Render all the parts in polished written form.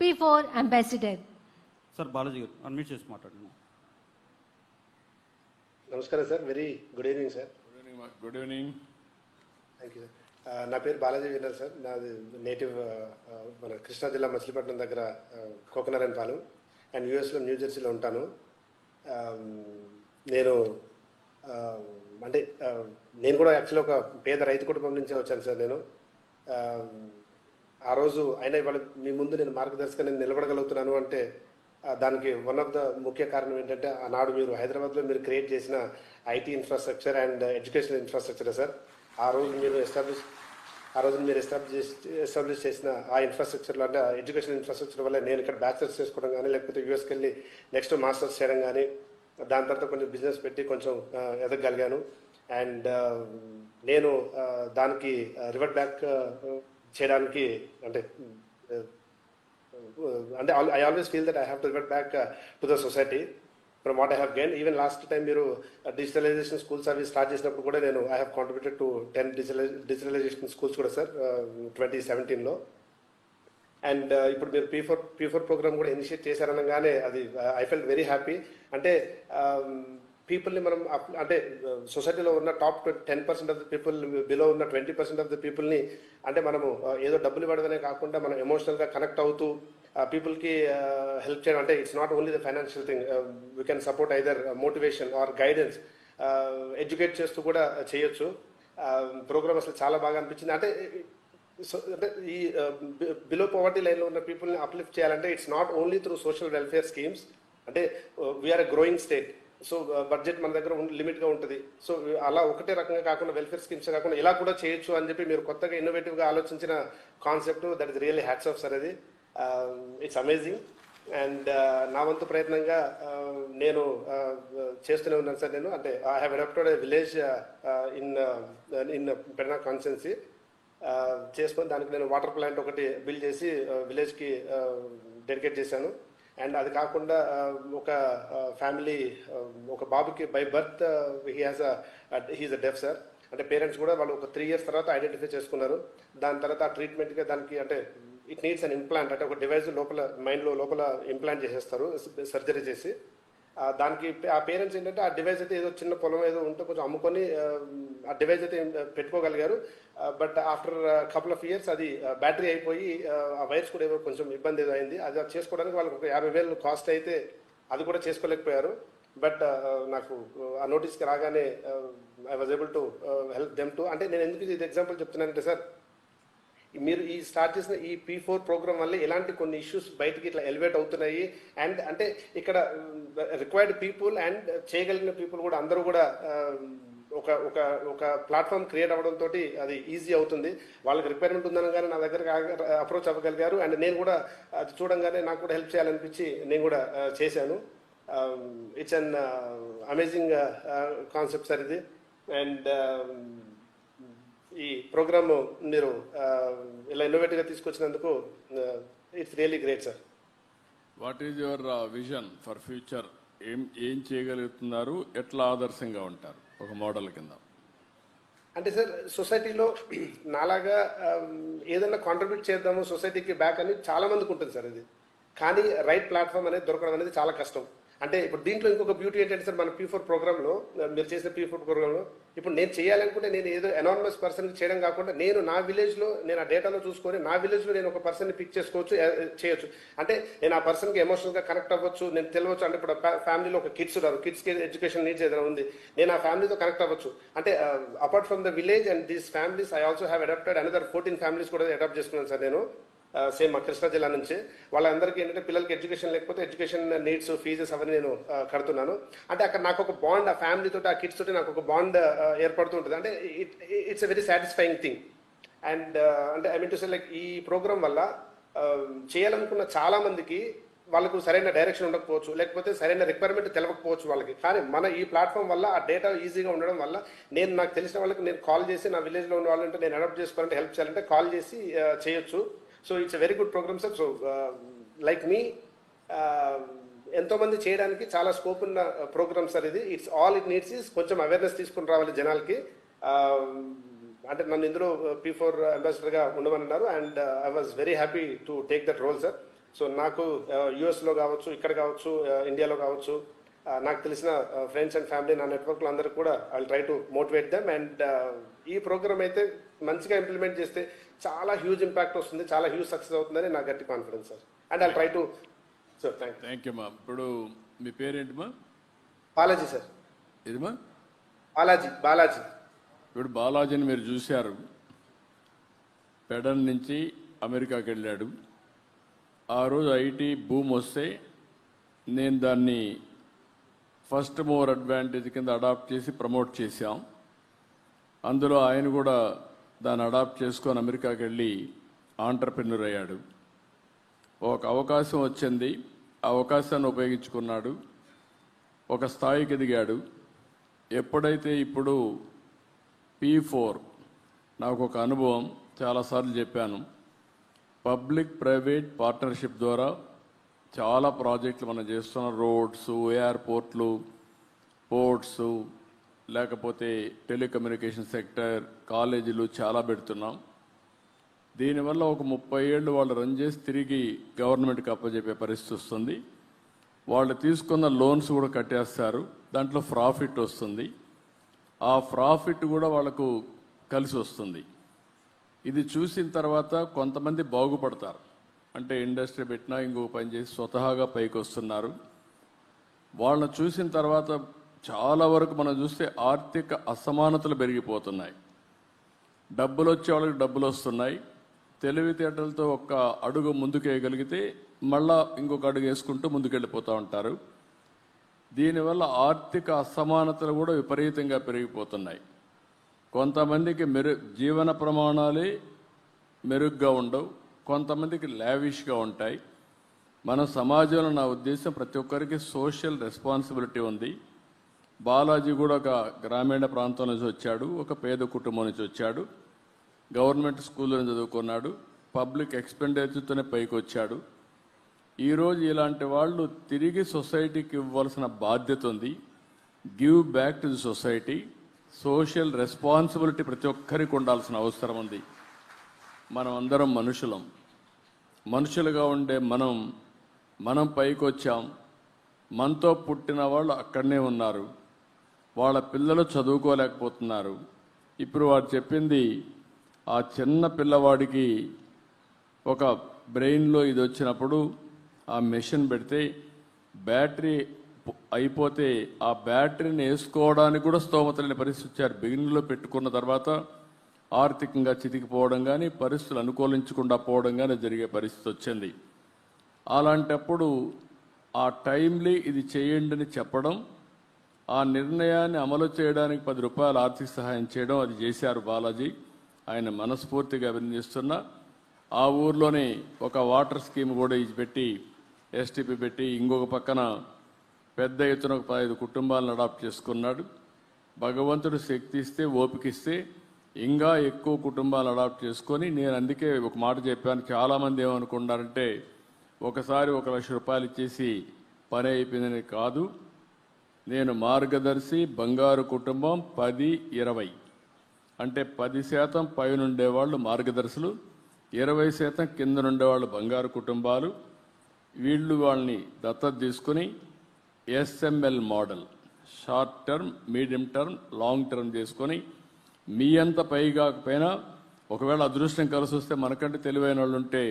P4 Ambassador. Sir Balaji గారు unmute చేసి మాట్లాడండి. నమస్కారం sir, very good evening sir. Good evening. Thank you sir. నా పేరు బాలాజీ వినర్ సార్. నాది నేటివ్ మన కృష్ణా జిల్లా మచిలీపట్నం దగ్గర కోకనరేన్పాలెం అండ్ యూఎస్లో న్యూ జెర్సీలో ఉంటాను. నేను అంటే నేను కూడా యాక్చువల్లీ ఒక పేద రైతు కుటుంబం నుంచే వచ్చాను సార్. నేను ఆ రోజు అయినా ఇవాళ మీ ముందు నేను మార్గదర్శకంగా నేను నిలబడగలుగుతున్నాను అంటే దానికి వన్ ఆఫ్ ద ముఖ్య కారణం ఏంటంటే ఆనాడు మీరు హైదరాబాద్లో మీరు క్రియేట్ చేసిన IT infrastructure and educational infrastructure sir. ఆ రోజు మీరు ఎస్టాబ్లిష్ చేసిన ఆ ఇన్ఫ్రాస్ట్రక్చర్లో అంటే ఎడ్యుకేషన్ ఇన్ఫ్రాస్ట్రక్చర్ వల్ల నేను ఇక్కడ బ్యాచిలర్స్ చేసుకోవడం కానీ లేకపోతే యూఎస్కి వెళ్ళి నెక్స్ట్ మాస్టర్స్ చేయడం కానీ దాని తర్వాత కొంచెం బిజినెస్ పెట్టి కొంచెం ఎదగగలిగాను. అండ్ నేను దానికి రివర్ట్ బ్యాక్ చేయడానికి అంటే I always feel that I have to revert back to the society from what I have gained. Even last time మీరు digitalization school service స్టార్ట్ చేసినప్పుడు కూడా నేను I have contributed to 10 digitalization schools కూడా sir 2017లో. And ఇప్పుడు మీరు P4 programme కూడా initiate చేశారనగానే అది I felt very happy. అంటే పీపుల్ని మనం అంటే సొసైటీలో ఉన్న top 10% of the people below ఉన్న 20% ఆఫ్ ద పీపుల్ని అంటే మనము ఏదో డబ్బులు ఇవ్వడమనే కాకుండా మనం ఎమోషనల్గా కనెక్ట్ అవుతూ పీపుల్కి హెల్ప్ చేయడం అంటే it's not only the financial thing. We can support either motivation are guidance educate చేస్తూ కూడా చేయొచ్చు. ప్రోగ్రామ్ అసలు చాలా బాగా అనిపించింది. అంటే ఈ బిలో పవర్టీ లైన్లో ఉన్న పీపుల్ని అప్లిఫ్ట్ చేయాలంటే it's not only through social welfare schemes. అంటే వీఆర్ ఎ గ్రోయింగ్ స్టేట్, సో బడ్జెట్ మన దగ్గర లిమిట్గా ఉంటుంది. సో అలా ఒకటే రకంగా కాకుండా వెల్ఫేర్ స్కీమ్స్ కాకుండా ఇలా కూడా చేయొచ్చు అని చెప్పి మీరు కొత్తగా ఇన్నోవేటివ్గా ఆలోచించిన concept that is really hats off sir. అది ఇట్స్ అమేజింగ్. అండ్ నా వంతు ప్రయత్నంగా నేను చేస్తూనే ఉన్నాను సార్. నేను అంటే I have adopted a village in Pedana constituency చేసుకొని దానికి నేను వాటర్ ప్లాంట్ ఒకటి బిల్డ్ చేసి విలేజ్కి డెడికేట్ చేశాను. అండ్ అది కాకుండా ఒక ఫ్యామిలీ ఒక బాబుకి by birth he is a deaf sir. అంటే పేరెంట్స్ కూడా వాళ్ళు ఒక 3 years తర్వాత ఐడెంటిఫై చేసుకున్నారు. దాని తర్వాత ఆ ట్రీట్మెంట్గా దానికి అంటే ఇట్ నీడ్స్ అన్ ఇంప్లాంట్ అంటే ఒక డివైస్ లోపల మైండ్లో లోపల ఇంప్లాంట్ చేసేస్తారు సర్జరీ చేసి. దానికి ఆ పేరెంట్స్ ఏంటంటే ఆ డివైస్ అయితే ఏదో చిన్న పొలం ఏదో ఉంటే కొంచెం అమ్ముకొని ఆ డివైస్ అయితే పెట్టుకోగలిగారు. But after couple of years అది బ్యాటరీ అయిపోయి ఆ వైర్స్ కూడా ఏదో కొంచెం ఇబ్బంది ఏదో అయింది. అది చేసుకోవడానికి వాళ్ళకి ఒక 50,000 కాస్ట్ అయితే అది కూడా చేసుకోలేకపోయారు. బట్ నాకు ఆ నోటీస్కి రాగానే I was able to help them to. అంటే నేను ఎందుకు ఇది ఎగ్జాంపుల్ చెప్తున్నానంటే సార్, మీరు ఈ స్టార్ట్ చేసిన ఈ P4 ప్రోగ్రామ్ వల్ల ఎలాంటి కొన్ని ఇష్యూస్ బయటికి ఇట్లా ఎలివేట్ అవుతున్నాయి. అండ్ అంటే ఇక్కడ రిక్వైర్డ్ పీపుల్ అండ్ చేయగలిగిన పీపుల్ కూడా అందరూ కూడా ఒక ఒక ఒక ప్లాట్ఫామ్ క్రియేట్ అవ్వడంతో అది ఈజీ అవుతుంది. వాళ్ళకి రిక్వైర్మెంట్ ఉందనగానే నా దగ్గరకు అప్రోచ్ అవ్వగలిగారు. అండ్ నేను కూడా అది చూడంగానే నాకు కూడా హెల్ప్ చేయాలనిపించి నేను కూడా చేశాను. It's an amazing concept sir ఇది. అండ్ ఈ ప్రోగ్రామ్ మీరు ఇలా ఇన్నోవేటివ్గా తీసుకొచ్చినందుకు it's really great sir. What is your vision for future? ఏం చేయగలుగుతున్నారు? ఎట్లా ఆదర్శంగా ఉంటారు ఒక మోడల్ కింద? అంటే సార్ సొసైటీలో నాలాగా ఏదైనా కాంట్రిబ్యూట్ చేద్దాము సొసైటీకి బ్యాక్ అని చాలా మందికి ఉంటుంది సార్. ఇది కానీ రైట్ ప్లాట్ఫామ్ అనేది దొరకడం అనేది చాలా కష్టం. అంటే ఇప్పుడు దీంట్లో ఇంకొక బ్యూటీ ఏంటంటే సార్, మన P4 ప్రోగ్రాంలో మీరు చేసిన P4 ప్రోగ్రాంలో ఇప్పుడు నేను చేయాలనుకుంటే నేను ఏదో ఎనానమస్ పర్సన్కి చేయడం కాకుండా నేను నా విలేజ్లో నేను ఆ డేటాలో చూసుకొని నా విలేజ్లో నేను ఒక పర్సన్ని పిక్ చేసుకోవచ్చు, చేయొచ్చు. అంటే నేను ఆ పర్సన్కి ఎమోషనల్గా కనెక్ట్ అవ్వచ్చు, నేను తెలియవచ్చు. అంటే ఇప్పుడు ఫ్యామిలీలో ఒక కిడ్స్ ఉన్నారు, కిడ్స్కి ఎడ్యుకేషన్ నీడ్స్ ఏదైనా ఉంది, నేను ఆ ఫ్యామిలీతో కనెక్ట్ అవ్వచ్చు. అంటే apart from the village and these families I also have adopted another 14 families కూడా అడాప్ట్ చేసుకున్నాను సార్ నేను. సేమ్ మా కృష్ణా జిల్లా నుంచి. వాళ్ళందరికీ ఏంటంటే పిల్లలకి ఎడ్యుకేషన్ లేకపోతే ఎడ్యుకేషన్ నీడ్స్ ఫీజెస్ అవన్నీ నేను కడుతున్నాను. అంటే అక్కడ నాకు ఒక బాండ్ ఆ ఫ్యామిలీతో ఆ కిడ్స్ తోటి నాకు ఒక బాండ్ ఏర్పడుతూ ఉంటుంది. అంటే it's a very satisfying thing. And అంటే I mean to say like ఈ ప్రోగ్రామ్ వల్ల చేయాలనుకున్న చాలా మందికి వాళ్ళకు సరైన డైరెక్షన్ ఉండకపోవచ్చు, లేకపోతే సరైన రిక్వైర్మెంట్ తెలవకపోవచ్చు వాళ్ళకి. కానీ మన ఈ ప్లాట్ఫామ్ వల్ల ఆ డేటా ఈజీగా ఉండడం వల్ల నేను నాకు తెలిసిన వాళ్ళకి నేను కాల్ చేసి నా విలేజ్లో ఉన్న వాళ్ళంటే నేను అడాప్ట్ చేసుకోవాలంటే హెల్ప్ చేయాలంటే కాల్ చేసి చేయొచ్చు. So it's a very good program sir. So like మీ ఎంతోమంది చేయడానికి చాలా స్కోప్ ఉన్న ప్రోగ్రామ్ సార్ ఇది. It's all it needs is కొంచెం అవేర్నెస్ తీసుకుని రావాలి జనాలకి. అంటే నన్ను ఇందులో P4 అంబాసిడర్గా ఉండమన్నారు. And I was very happy to take that role sir. So నాకు యుఎస్లో కావచ్చు, ఇక్కడ కావచ్చు, ఇండియాలో కావచ్చు, నాకు తెలిసిన ఫ్రెండ్స్ అండ్ ఫ్యామిలీ, నా నెట్వర్క్లో అందరూ కూడా I try to motivate them. And ఈ ప్రోగ్రామ్ అయితే మంచిగా ఇంప్లిమెంట్ చేస్తే చాలా హ్యూజ్ ఇంపాక్ట్ వస్తుంది, చాలా హ్యూజ్ సక్సెస్ అవుతుందని నాకు గట్టి confidence sir. And I try to sir. Thank you మా. ఇప్పుడు మీ పేరేంటి మా? బాలాజీ సార్. ఇదిమా బాలాజీ. ఇప్పుడు బాలాజీని మీరు చూశారు, పెడన్ నుంచి అమెరికాకి వెళ్ళాడు. ఆ రోజు ఐటీ బూమ్ వస్తే నేను దాన్ని ఫస్ట్ మూవర్ అడ్వాంటేజ్ కింద అడాప్ట్ చేసి ప్రమోట్ చేశాం. అందులో ఆయన కూడా దాన్ని అడాప్ట్ చేసుకొని అమెరికాకి వెళ్ళి ఆంటర్ప్రెన్యూర్ అయ్యాడు. ఒక అవకాశం వచ్చింది, ఆ అవకాశాన్ని ఉపయోగించుకున్నాడు, ఒక స్థాయికి ఎదిగాడు. ఎప్పుడైతే ఇప్పుడు P4 నాకు ఒక అనుభవం, చాలాసార్లు చెప్పాను, పబ్లిక్ ప్రైవేట్ పార్ట్నర్షిప్ ద్వారా చాలా ప్రాజెక్టులు మనం చేస్తున్నాం. రోడ్స్, ఎయిర్పోర్ట్లు, పోర్ట్స్, లేకపోతే టెలికమ్యూనికేషన్ సెక్టర్, కాలేజీలు చాలా పెడుతున్నాం. దీనివల్ల ఒక 30 ఏళ్ళు వాళ్ళు రన్ చేసి తిరిగి గవర్నమెంట్కి అప్పచెప్పే పరిస్థితి వస్తుంది. వాళ్ళు తీసుకున్న లోన్స్ కూడా కట్టేస్తారు, దాంట్లో ప్రాఫిట్ వస్తుంది. ఆ ప్రాఫిట్ కూడా వాళ్ళకు కలిసి వస్తుంది. ఇది చూసిన తర్వాత కొంతమంది బాగుపడతారు, అంటే ఇండస్ట్రీ పెట్టినా ఇంకొక పని చేసి స్వతహాగా పైకి వస్తున్నారు. వాళ్ళని చూసిన తర్వాత చాలా వరకు మనం చూస్తే ఆర్థిక అసమానతలు పెరిగిపోతున్నాయి. డబ్బులు వచ్చే వాళ్ళకి డబ్బులు వస్తున్నాయి. తెలివితేటలతో ఒక్క అడుగు ముందుకేయగలిగితే మళ్ళా ఇంకొక అడుగు వేసుకుంటూ ముందుకెళ్ళిపోతూ ఉంటారు. దీనివల్ల ఆర్థిక అసమానతలు కూడా విపరీతంగా పెరిగిపోతున్నాయి. కొంతమందికి జీవన ప్రమాణాలే మెరుగ్గా ఉండవు, కొంతమందికి లావిష్గా ఉంటాయి. మన సమాజంలో నా ఉద్దేశం ప్రతి ఒక్కరికి సోషల్ రెస్పాన్సిబిలిటీ ఉంది. బాలాజీ కూడా ఒక గ్రామీణ ప్రాంతం నుంచి వచ్చాడు, ఒక పేద కుటుంబం నుంచి వచ్చాడు, గవర్నమెంట్ స్కూల్లో చదువుకున్నాడు, పబ్లిక్ ఎక్స్పెండిచర్తోనే పైకి వచ్చాడు. ఈరోజు ఇలాంటి వాళ్ళు తిరిగి సొసైటీకి ఇవ్వాల్సిన బాధ్యత ఉంది. Give back to the society. Social responsibility ప్రతి ఒక్కరికి ఉండాల్సిన అవసరం ఉంది. మనం అందరం మనుషులుగా ఉండే మనం పైకి వచ్చాం. మనతో పుట్టిన వాళ్ళు అక్కడనే ఉన్నారు, వాళ్ళ పిల్లలు చదువుకోలేకపోతున్నారు. ఇప్పుడు వాడు చెప్పింది, ఆ చిన్న పిల్లవాడికి ఒక బ్రెయిన్లో ఇది వచ్చినప్పుడు ఆ మెషిన్ పెడితే బ్యాటరీ అయిపోతే ఆ బ్యాటరీని వేసుకోవడానికి కూడా స్తోమత లేని పరిస్థితి వచ్చారు. బిగినింగ్లో పెట్టుకున్న తర్వాత ఆర్థికంగా చితికిపోవడం కానీ, పరిస్థితులు అనుకూలించకుండా పోవడం కానీ జరిగే పరిస్థితి వచ్చింది. అలాంటప్పుడు ఆ టైమ్లీ ఇది చేయండి అని చెప్పడం, ఆ నిర్ణయాన్ని అమలు చేయడానికి 10 రూపాయలు ఆర్థిక సహాయం చేయడం, అది చేశారు బాలాజీ. ఆయన మనస్ఫూర్తిగా అభినందిస్తున్నా. ఆ ఊర్లోనే ఒక వాటర్ స్కీమ్ కూడా పెట్టి, ఎస్టీపీ పెట్టి, ఇంకొక పక్కన పెద్ద ఎత్తున 15 కుటుంబాలను అడాప్ట్ చేసుకున్నాడు. భగవంతుడు శక్తి ఇస్తే, ఓపిక ఇస్తే ఇంకా ఎక్కువ కుటుంబాలను అడాప్ట్ చేసుకొని, నేను అందుకే ఒక మాట చెప్పాను, చాలామంది ఏమనుకున్నారంటే ఒకసారి 1 లక్ష రూపాయలు ఇచ్చేసి పని అయిపోయిందని కాదు. నేను మార్గదర్శి, బంగారు కుటుంబం 10-20 అంటే 10% పైన ఉండేవాళ్ళు మార్గదర్శులు, 20% కింద ఉండేవాళ్ళు బంగారు కుటుంబాలు. వీళ్ళు వాళ్ళని దత్తత తీసుకుని SML model, short term, medium term, long term చేసుకొని, మీ అంత పై కాకపోయినా ఒకవేళ అదృష్టం కలిసి వస్తే మనకంటే తెలివైన వాళ్ళు ఉంటే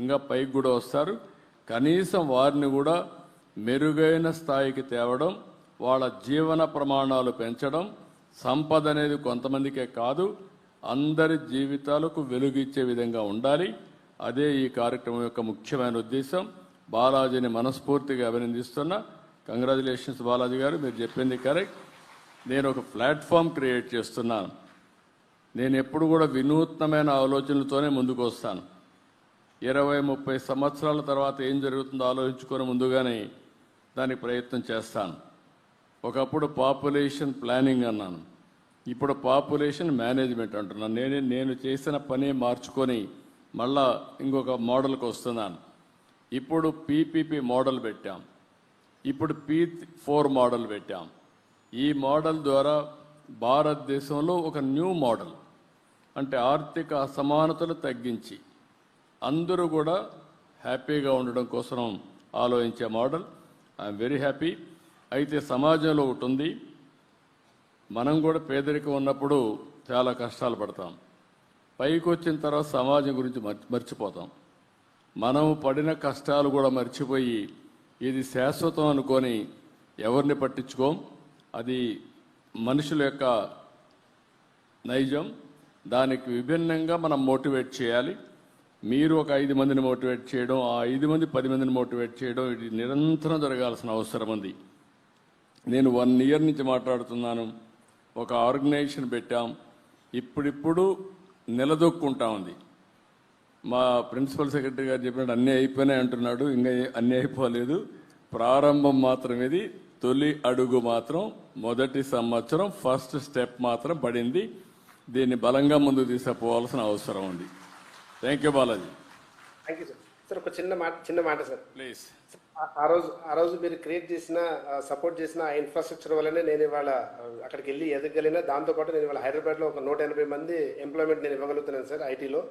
ఇంకా పైకి కూడా వస్తారు. కనీసం వారిని కూడా మెరుగైన స్థాయికి తేవడం, వాళ్ళ జీవన ప్రమాణాలు పెంచడం, సంపద అనేది కొంతమందికే కాదు అందరి జీవితాలకు వెలుగిచ్చే విధంగా ఉండాలి. అదే ఈ కార్యక్రమం యొక్క ముఖ్యమైన ఉద్దేశం. బాలాజీని మనస్ఫూర్తిగా అభినందిస్తున్నా. కంగ్రాచులేషన్స్ బాలాజీ గారు, మీరు చెప్పింది కరెక్ట్. నేను ఒక ప్లాట్ఫామ్ క్రియేట్ చేస్తున్నాను. నేను ఎప్పుడు కూడా వినూత్నమైన ఆలోచనలతోనే ముందుకు వస్తాను. 20-30 సంవత్సరాల తర్వాత ఏం జరుగుతుందో ఆలోచించుకొని ముందుగానే దానికి ప్రయత్నం చేస్తాను. ఒకప్పుడు పాపులేషన్ ప్లానింగ్ అన్నాను, ఇప్పుడు పాపులేషన్ మేనేజ్మెంట్ అంటున్నాను. నేను చేసిన పని మార్చుకొని మళ్ళా ఇంకొక మోడల్కి వస్తున్నాను. ఇప్పుడు పీపీపీ మోడల్ పెట్టాం, ఇప్పుడు P4 మోడల్ పెట్టాం. ఈ మోడల్ ద్వారా భారతదేశంలో ఒక న్యూ మోడల్, అంటే ఆర్థిక అసమానతలు తగ్గించి అందరూ కూడా హ్యాపీగా ఉండడం కోసం ఆలోచించే మోడల్. I'm very happy. అయితే సమాజంలో ఒకటి ఉంది, మనం కూడా పేదరికం ఉన్నప్పుడు చాలా కష్టాలు పడతాం. పైకి వచ్చిన తర్వాత సమాజం గురించి మర్చిపోతాం. మనం పడిన కష్టాలు కూడా మర్చిపోయి ఇది శాశ్వతం అనుకొని ఎవరిని పట్టించుకోం. అది మనుషుల యొక్క నైజం. దానికి విభిన్నంగా మనం మోటివేట్ చేయాలి. మీరు ఒక 5 మందిని మోటివేట్ చేయడం, ఆ 5 మంది 10 మందిని మోటివేట్ చేయడం, ఇది నిరంతరం జరగాల్సిన అవసరం ఉంది. నేను 1 ఇయర్ నుంచి మాట్లాడుతున్నాను. ఒక ఆర్గనైజేషన్ పెట్టాం, ఇప్పుడిప్పుడు నిలదొక్కుంటా ఉంది. మా ప్రిన్సిపల్ సెక్రటరీ గారు చెప్పినట్టు అన్నీ అయిపోయినాయి అంటున్నాడు. ఇంకా అన్నీ అయిపోలేదు, ప్రారంభం మాత్రం ఇది. తొలి అడుగు మాత్రం, మొదటి సంవత్సరం ఫస్ట్ స్టెప్ మాత్రం పడింది. దీన్ని బలంగా ముందుకు తీసుకుపోవాల్సిన అవసరం ఉంది. Thank you Balaji. Thank you sir. Sir ఒక చిన్న మాట సార్. ప్లీజ్. ఆ రోజు మీరు క్రియేట్ చేసిన సపోర్ట్ చేసిన ఆ ఇన్ఫ్రాస్ట్రక్చర్ వల్లనే నేను ఇవాళ అక్కడికి వెళ్ళి ఎదగలిగిన. దాంతోపాటు నేను ఇవాళ హైదరాబాద్లో ఒక 180 మంది ఎంప్లాయ్మెంట్ నేను ఇవ్వగలుగుతున్నాను సార్ ఐటీలో.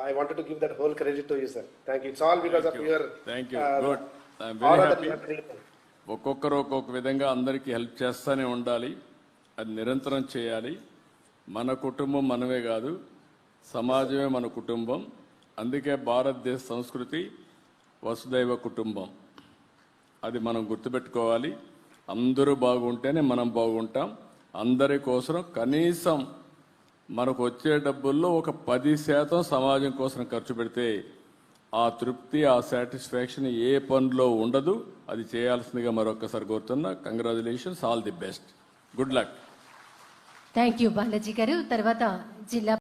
I wanted to give that whole credit to you sir. Thank you. It's all because of your. Thank you. Good. I'm very happy. ఒక్కొక్కరు ఒక్కొక్క విధంగా అందరికీ హెల్ప్ చేస్తూనే ఉండాలి. అది నిరంతరం చేయాలి. మన కుటుంబం మనమే కాదు, సమాజమే మన కుటుంబం. అందుకే భారతదేశ సంస్కృతి వసుదైవ కుటుంబం. అది మనం గుర్తుపెట్టుకోవాలి. అందరూ బాగుంటేనే మనం బాగుంటాం. అందరి కోసం కనీసం మనకు వచ్చే డబ్బుల్లో ఒక 10% సమాజం కోసం ఖర్చు పెడితే ఆ తృప్తి, ఆ సాటిస్ఫాక్షన్ ఏ పనిలో ఉండదు. అది చేయాల్సిందిగా మరొకసారి కోరుతున్నా. Congratulations, all the best, good luck. Thank you Balaji గారు. తర్వాత జిల్లా